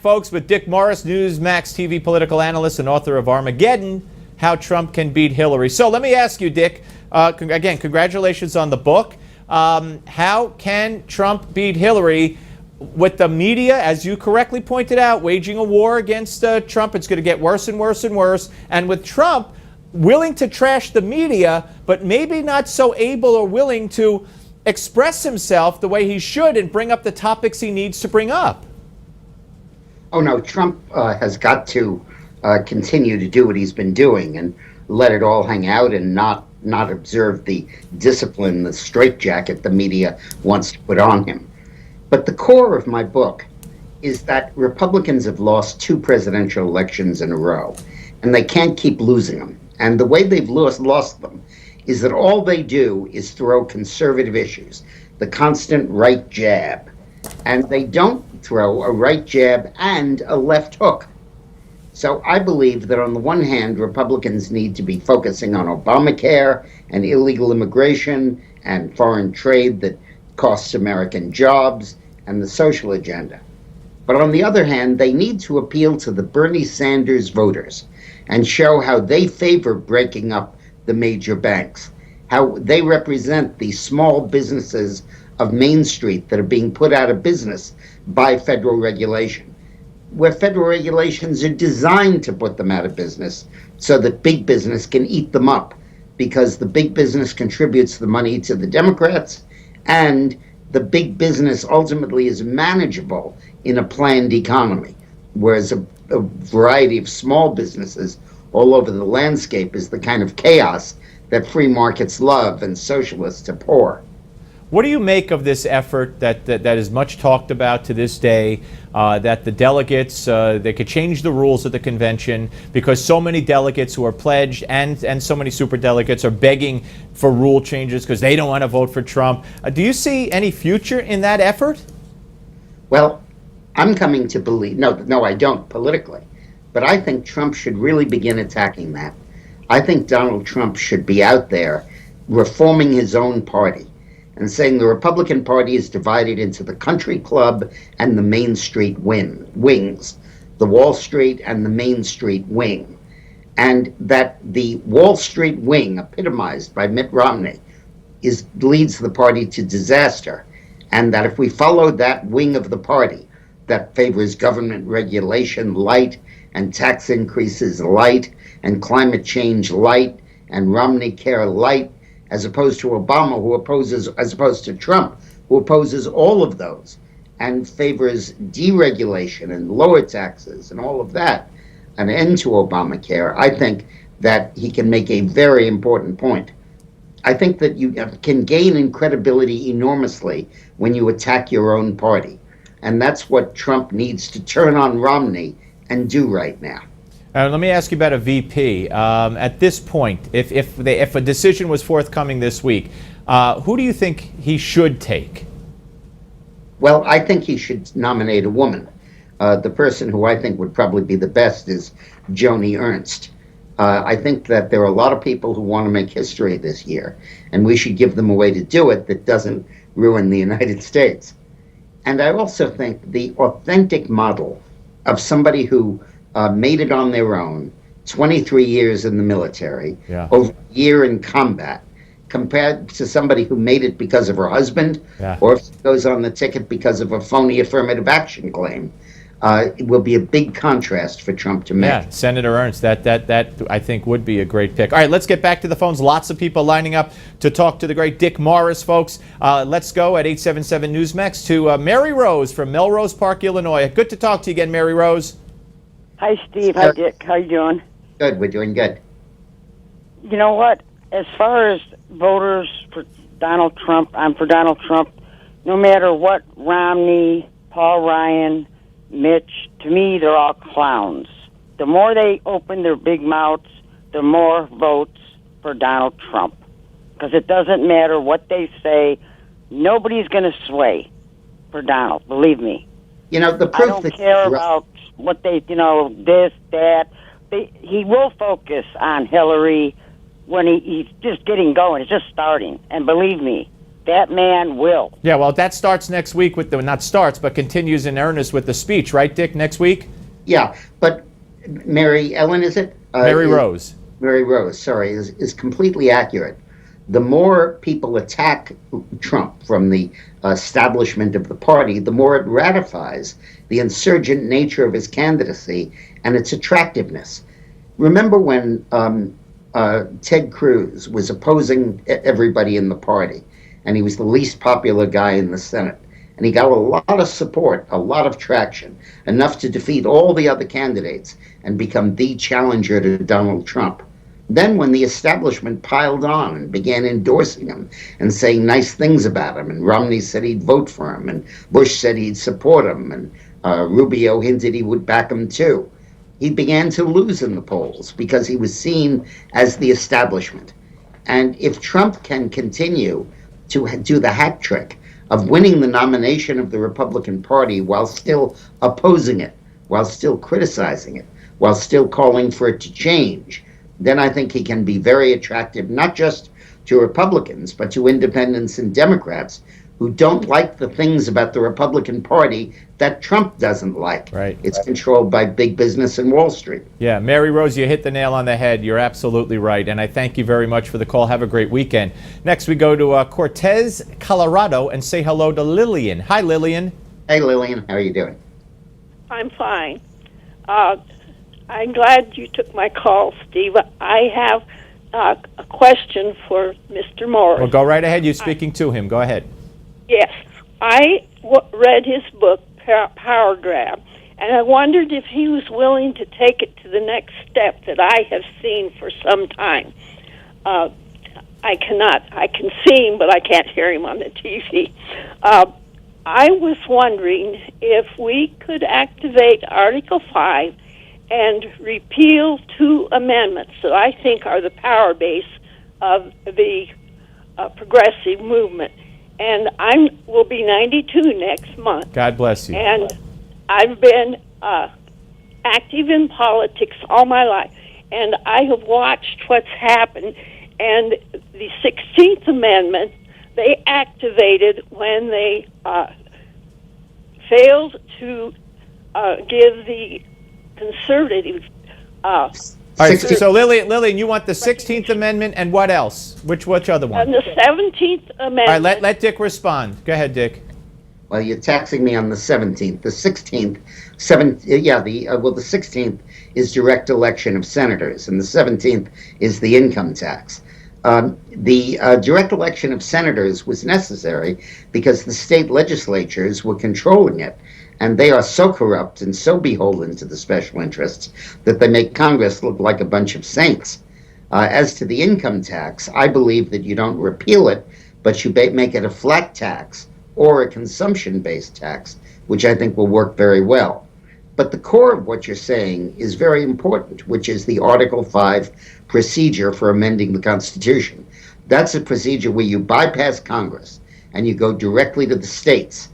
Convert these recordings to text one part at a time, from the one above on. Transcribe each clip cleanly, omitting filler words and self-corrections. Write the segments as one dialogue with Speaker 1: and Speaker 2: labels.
Speaker 1: folks, with Dick Morris, Newsmax TV political analyst and author of Armageddon, How Trump Can Beat Hillary. So let me ask you, Dick, again, congratulations on the book. How can Trump beat Hillary? With the media, as you correctly pointed out, waging a war against Trump, it's going to get worse and worse and worse. And with Trump willing to trash the media, but maybe not so able or willing to express himself the way he should and bring up the topics he needs to bring up.
Speaker 2: Oh, no, Trump has got to continue to do what he's been doing and let it all hang out and not observe the discipline, the straitjacket the media wants to put on him. But the core of my book is that Republicans have lost 2 presidential elections in a row, and they can't keep losing them. And the way they've lost them is that all they do is throw conservative issues, the constant right jab. And they don't throw a right jab and a left hook. So I believe that on the one hand, Republicans need to be focusing on Obamacare and illegal immigration and foreign trade that costs American jobs and the social agenda. But on the other hand, they need to appeal to the Bernie Sanders voters and show how they favor breaking up the major banks, how they represent the small businesses of Main Street that are being put out of business by federal regulation, where federal regulations are designed to put them out of business so that big business can eat them up, because the big business contributes the money to the Democrats, and the big business ultimately is manageable in a planned economy, whereas a variety of small businesses all over the landscape is the kind of chaos that free markets love and socialists abhor.
Speaker 1: What do you make of this effort that is much talked about to this day, that the delegates, they could change the rules of the convention because so many delegates who are pledged and so many superdelegates are begging for rule changes because they don't want to vote for Trump. Do you see any future in that effort?
Speaker 2: Well, I'm coming to believe, no, I don't politically, but I think Trump should really begin attacking that. I think Donald Trump should be out there reforming his own party and saying the Republican Party is divided into the country club and the Main Street wings, the Wall Street and the Main Street wing, and that the Wall Street wing, epitomized by Mitt Romney, leads the party to disaster, and that if we followed that wing of the party that favors government regulation light and tax increases light and climate change light and Romney care light, as opposed to Obama, who opposes, as opposed to Trump, who opposes all of those and favors deregulation and lower taxes and all of that, an end to Obamacare, I think that he can make a very important point. I think that you can gain in credibility enormously when you attack your own party. And that's what Trump needs to turn on Romney and do right now.
Speaker 1: Let me ask you about a VP. At this point, if a decision was forthcoming this week, who do you think he should take?
Speaker 2: Well, I think he should nominate a woman. The person who I think would probably be the best is Joni Ernst. I think that there are a lot of people who want to make history this year, and we should give them a way to do it that doesn't ruin the United States. And I also think the authentic model of somebody who made it on their own, 23 years in the military, over a year in combat, compared to somebody who made it because of her husband, or if she goes on the ticket because of a phony affirmative action claim. It will be a big contrast for Trump to make.
Speaker 1: Yeah, Senator Ernst, that I think would be a great pick. All right, let's get back to the phones. Lots of people lining up to talk to the great Dick Morris, folks. Let's go at 877 Newsmax to Mary Rose from Melrose Park, Illinois. Good to talk to you again, Mary Rose.
Speaker 3: Hi, Steve. Hi, Dick. How you doing?
Speaker 2: Good. We're doing good.
Speaker 3: You know what? As far as voters for Donald Trump, I'm for Donald Trump. No matter what, Romney, Paul Ryan, Mitch, to me, they're all clowns. The more they open their big mouths, the more votes for Donald Trump. Because it doesn't matter what they say. Nobody's going to sway for Donald, believe me.
Speaker 2: You know, the proof
Speaker 3: I don't care about what they, this, that. He will focus on Hillary when he's just getting going. It's just starting. And believe me, that man will.
Speaker 1: Yeah, well, that starts next week with the, not starts, but continues in earnest with the speech, right, Dick, next week?
Speaker 2: Yeah, but Mary Ellen, is it?
Speaker 1: Mary Rose.
Speaker 2: Mary Rose, sorry, is completely accurate. The more people attack Trump from the establishment of the party, the more it ratifies the insurgent nature of his candidacy and its attractiveness. Remember when Ted Cruz was opposing everybody in the party, and he was the least popular guy in the Senate, and he got a lot of support, a lot of traction, enough to defeat all the other candidates and become the challenger to Donald Trump. Then when the establishment piled on and began endorsing him and saying nice things about him, and Romney said he'd vote for him, and Bush said he'd support him, and Rubio hinted he would back him too, he began to lose in the polls because he was seen as the establishment. And if Trump can continue to do the hat trick of winning the nomination of the Republican Party while still opposing it, while still criticizing it, while still calling for it to change, then I think he can be very attractive, not just to Republicans, but to independents and Democrats who don't like the things about the Republican Party that Trump doesn't like.
Speaker 1: Right.
Speaker 2: It's controlled by big business and Wall Street.
Speaker 1: Yeah, Mary Rose, you hit the nail on the head. You're absolutely right. And I thank you very much for the call. Have a great weekend. Next, we go to Cortez, Colorado, and say hello to Lillian. Hi, Lillian.
Speaker 2: Hey, Lillian, how are you doing?
Speaker 4: I'm fine. I'm glad you took my call, Steve. I have a question for Mr. Morris.
Speaker 1: Well, go right ahead. You're speaking to him. Go ahead.
Speaker 4: Yes, I read his book, Power Grab, and I wondered if he was willing to take it to the next step that I have seen for some time. I can see him, but I can't hear him on the TV. I was wondering if we could activate Article 5 and repeal 2 amendments that I think are the power base of the progressive movement. And I will be 92 next month.
Speaker 1: God bless you.
Speaker 4: And I've been active in politics all my life. And I have watched what's happened. And the 16th Amendment, they activated when they failed to give the conservatives
Speaker 1: All right, so Lillian, you want the 16th Amendment and what else? Which other one?
Speaker 4: and the 17th Amendment.
Speaker 1: All right, let Dick respond. Go ahead, Dick.
Speaker 2: Well, you're taxing me on the 17th. The 16th, the 16th is direct election of senators, and the 17th is the income tax. The direct election of senators was necessary because the state legislatures were controlling it, and they are so corrupt and so beholden to the special interests that they make Congress look like a bunch of saints. As to the income tax, I believe that you don't repeal it, but you make it a flat tax or a consumption-based tax, which I think will work very well. But the core of what you're saying is very important, which is the Article 5 procedure for amending the Constitution. That's a procedure where you bypass Congress and you go directly to the states.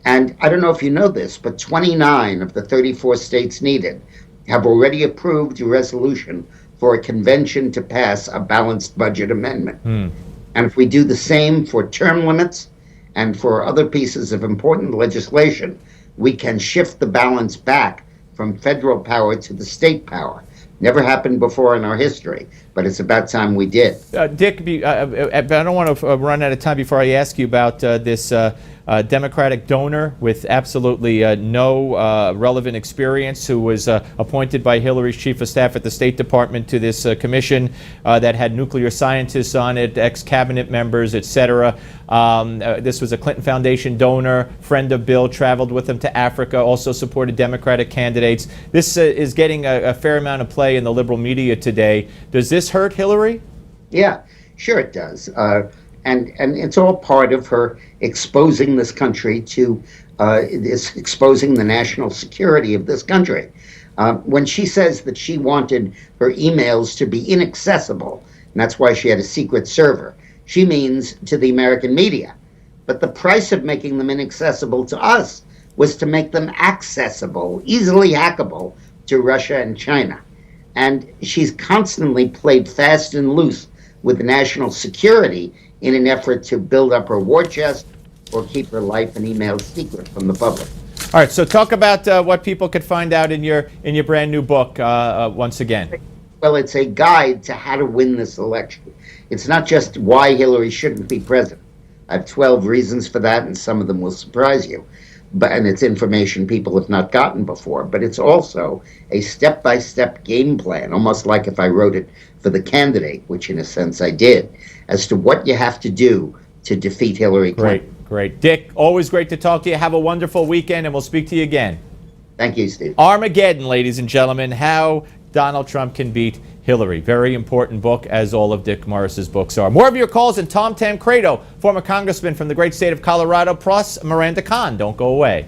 Speaker 2: And I don't know if you know this, but 29 of the 34 states needed have already approved a resolution for a convention to pass a balanced budget amendment. And if we do the same for term limits and for other pieces of important legislation, we can shift the balance back from federal power to the state power. Never happened before in our history, but it's about time we did.
Speaker 1: Dick, I don't want to run out of time before I ask you about this Democratic donor with absolutely no relevant experience who was appointed by Hillary's chief of staff at the State Department to this commission that had nuclear scientists on it, ex-cabinet members, etc. This was a Clinton Foundation donor, friend of Bill, traveled with him to Africa, also supported Democratic candidates. This is getting a fair amount of play in the liberal media today. Does this hurt Hillary?
Speaker 2: Yeah, sure it does. And it's all part of her exposing this country to, exposing the national security of this country. When she says that she wanted her emails to be inaccessible, and that's why she had a secret server, she means to the American media. But the price of making them inaccessible to us was to make them accessible, easily hackable to Russia and China. And she's constantly played fast and loose with national security in an effort to build up her war chest or keep her life and emails secret from the public.
Speaker 1: All right, so talk about what people could find out in your brand new book once again.
Speaker 2: Well, it's a guide to how to win this election. It's not just why Hillary shouldn't be president. I have 12 reasons for that, and some of them will surprise you. And it's information people have not gotten before. But it's also a step-by-step game plan, almost like if I wrote it for the candidate, which in a sense I did, as to what you have to do to defeat Hillary Clinton.
Speaker 1: Great. Dick, always great to talk to you. Have a wonderful weekend, and we'll speak to you again.
Speaker 2: Thank you, Steve.
Speaker 1: Armageddon, ladies and gentlemen, how Donald Trump can beat Hillary. Very important book, as all of Dick Morris's books are. More of your calls, and Tom Tancredo, former congressman from the great state of Colorado, plus Miranda Khan. Don't go away.